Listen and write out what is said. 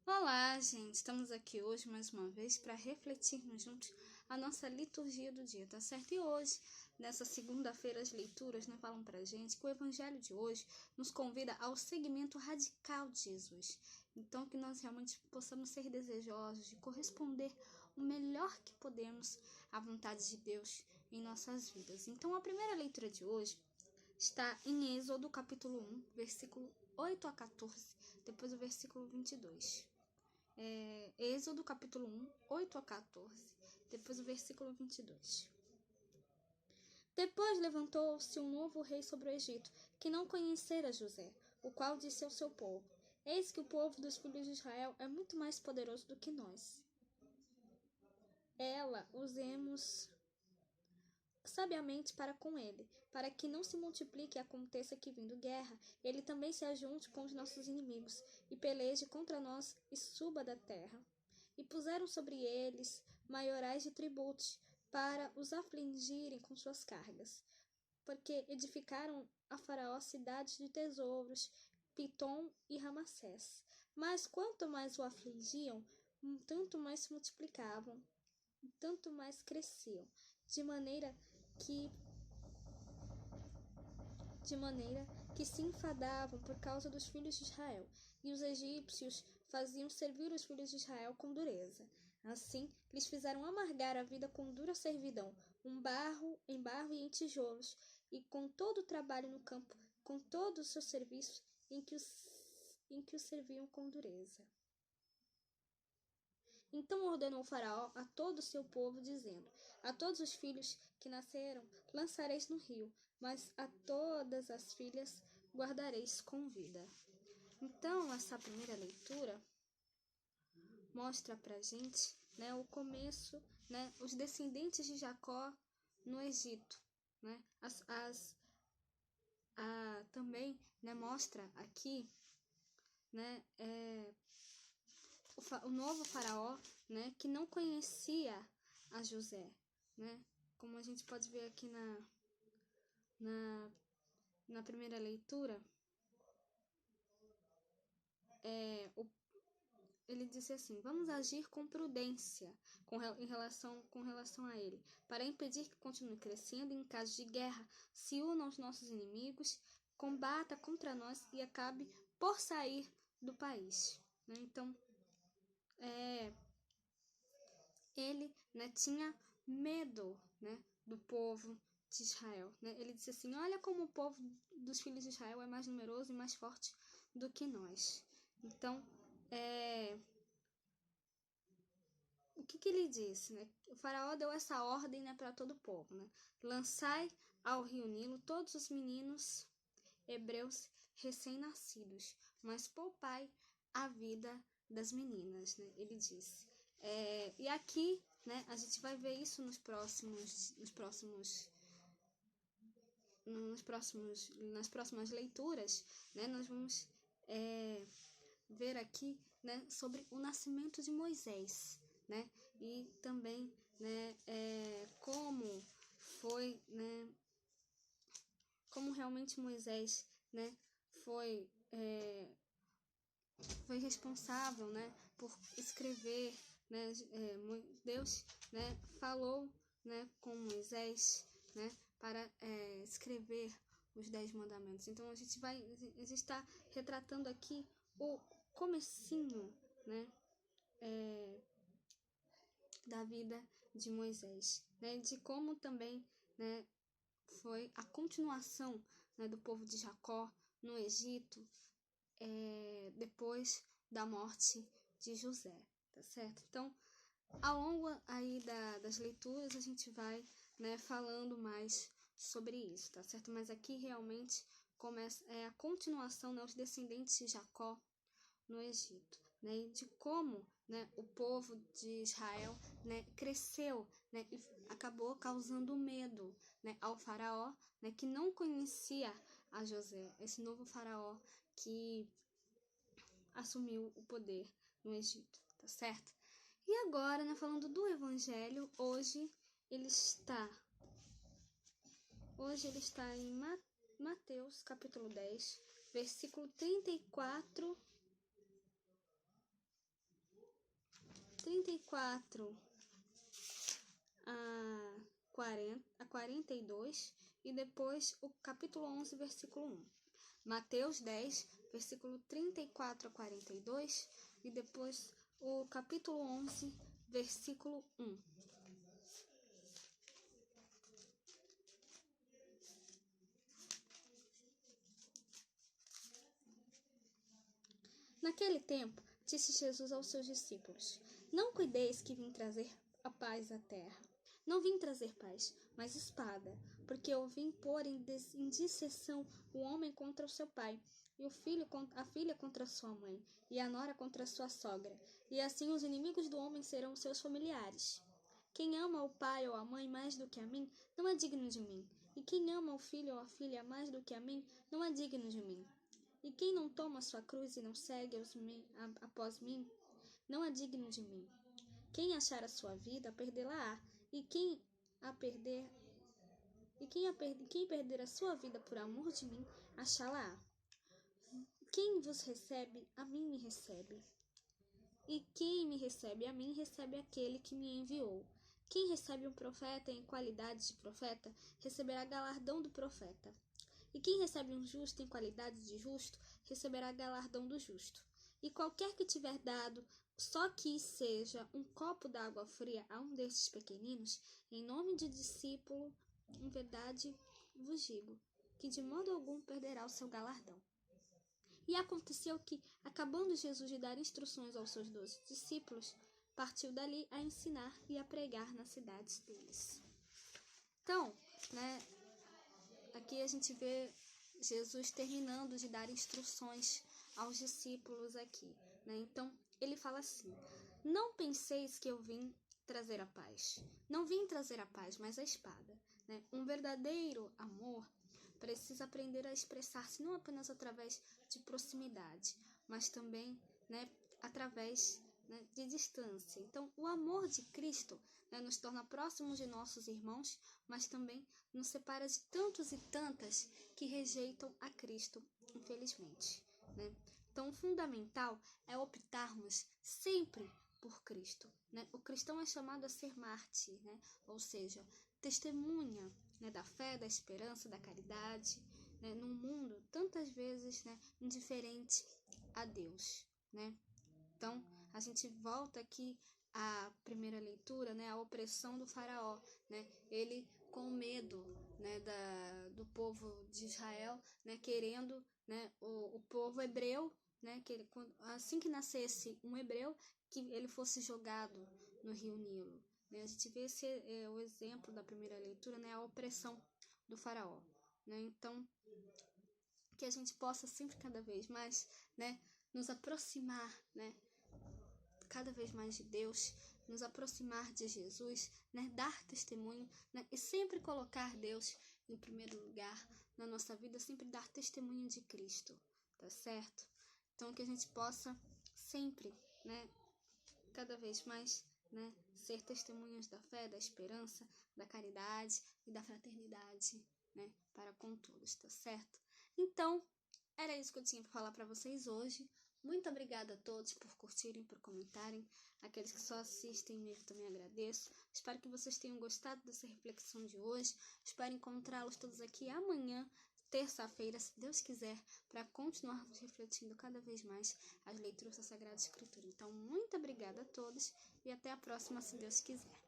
Olá, gente! Estamos aqui hoje mais uma vez para refletirmos juntos a nossa liturgia do dia, tá certo? E hoje, nessa segunda-feira, as leituras falam pra gente que o evangelho de hoje nos convida ao seguimento radical de Jesus. Então, que nós realmente possamos ser desejosos de corresponder o melhor que podemos à vontade de Deus em nossas vidas. Então, a primeira leitura de hoje está em Êxodo, capítulo 1, versículo 8 a 14, depois o versículo 22. Êxodo, capítulo 1, 8 a 14, depois o versículo 22. Depois levantou-se um novo rei sobre o Egito, que não conhecera José, o qual disse ao seu povo: Eis que o povo dos filhos de Israel é muito mais poderoso do que nós. Usemos sabiamente para com ele, para que não se multiplique e aconteça que, vindo guerra, ele também se ajunte com os nossos inimigos, e peleje contra nós e suba da terra. E puseram sobre eles maiorais de tributos, para os afligirem com suas cargas, porque edificaram a Faraó cidades de tesouros, Pitom e Ramassés. Mas quanto mais o afligiam, tanto mais se multiplicavam, tanto mais cresciam, de maneira que se enfadavam por causa dos filhos de Israel, e os egípcios faziam servir os filhos de Israel com dureza. Assim, lhes fizeram amargar a vida com dura servidão, em barro e em tijolos, e com todo o trabalho no campo, com todo o seu serviço, em que os serviam com dureza. Então ordenou o faraó a todo o seu povo, dizendo: A todos os filhos que nasceram lançareis no rio, mas a todas as filhas guardareis com vida. Então, essa primeira leitura mostra pra gente o começo, os descendentes de Jacó no Egito. Também mostra aqui o novo faraó, que não conhecia a José, como a gente pode ver aqui na primeira leitura, ele disse assim: vamos agir com prudência com relação a ele, para impedir que continue crescendo e, em caso de guerra, se una aos nossos inimigos, combata contra nós e acabe por sair do país. Então, ele tinha medo do povo de Israel. Ele disse assim: olha como o povo dos filhos de Israel é mais numeroso e mais forte do que nós. Então, o que ele disse? O faraó deu essa ordem para todo o povo. Lançai ao rio Nilo todos os meninos hebreus recém-nascidos, mas poupai a vida das meninas, ele disse. E aqui, a gente vai ver isso nas próximas leituras, nós vamos ver aqui, sobre o nascimento de Moisés, e também, como foi, como realmente Moisés, foi responsável, por escrever, Deus, falou, com Moisés, para escrever os 10 mandamentos. Então a gente está retratando aqui o comecinho, da vida de Moisés, de como também, foi a continuação, do povo de Jacó no Egito, depois da morte de José, tá certo? Então, ao longo aí das leituras, a gente vai, falando mais sobre isso, tá certo? Mas aqui realmente começa a continuação, os descendentes de Jacó no Egito, e de como, o povo de Israel, cresceu, e acabou causando medo, ao faraó, que não conhecia a José, esse novo faraó que assumiu o poder no Egito, tá certo? E agora, falando do Evangelho, hoje ele está em Mateus, capítulo 10, versículo 34 34 a 42 e depois o capítulo 11, versículo 1. Mateus 10, versículo 34 a 42 e depois o capítulo 11, versículo 1. Naquele tempo, disse Jesus aos seus discípulos: Não cuideis que vim trazer a paz à terra. Não vim trazer paz, mas espada, porque eu vim pôr em disseção o homem contra o seu pai, e a filha contra a sua mãe, e a nora contra a sua sogra, e assim os inimigos do homem serão os seus familiares. Quem ama o pai ou a mãe mais do que a mim, não é digno de mim, e quem ama o filho ou a filha mais do que a mim, não é digno de mim. E quem não toma sua cruz e não segue após mim, não é digno de mim. Quem achar a sua vida, perdê-la-á, e quem perder a sua vida por amor de mim, achá-la-á. Quem vos recebe, a mim me recebe. E quem me recebe a mim, recebe aquele que me enviou. Quem recebe um profeta em qualidade de profeta, receberá galardão do profeta. E quem recebe um justo em qualidade de justo, receberá galardão do justo. E qualquer que tiver dado, só que seja um copo d'água fria a um destes pequeninos, em nome de discípulo, em verdade vos digo, que de modo algum perderá o seu galardão. E aconteceu que, acabando Jesus de dar instruções aos seus 12 discípulos, partiu dali a ensinar e a pregar nas cidades deles. Então, aqui a gente vê Jesus terminando de dar instruções aos discípulos aqui, Então, ele fala assim: Não penseis que eu vim trazer a paz. Não vim trazer a paz, mas a espada, Um verdadeiro amor precisa aprender a expressar-se não apenas através de proximidade, mas também, através de distância. Então, o amor de Cristo nos torna próximos de nossos irmãos, mas também nos separa de tantos e tantas que rejeitam a Cristo, infelizmente. Então, o fundamental é optarmos sempre por Cristo. O cristão é chamado a ser mártir, ou seja, testemunha da fé, da esperança, da caridade, num mundo tantas vezes indiferente a Deus. Então, a gente volta aqui à primeira leitura, a opressão do faraó, ele com medo do povo de Israel, querendo o povo hebreu, que assim que nascesse um hebreu, que ele fosse jogado no rio Nilo. A gente vê o exemplo da primeira leitura, a opressão do faraó. Então, que a gente possa sempre cada vez mais nos aproximar cada vez mais de Deus, nos aproximar de Jesus, dar testemunho e sempre colocar Deus em primeiro lugar na nossa vida, sempre dar testemunho de Cristo, tá certo? Então, que a gente possa sempre, cada vez mais, ser testemunhas da fé, da esperança, da caridade e da fraternidade, para com todos, tá certo? Então, era isso que eu tinha para falar para vocês hoje. Muito obrigada a todos por curtirem, por comentarem. Aqueles que só assistem mesmo também agradeço. Espero que vocês tenham gostado dessa reflexão de hoje. Espero encontrá-los todos aqui amanhã, terça-feira, se Deus quiser, para continuarmos refletindo cada vez mais as leituras da Sagrada Escritura. Então, muito obrigada a todos e até a próxima, se Deus quiser.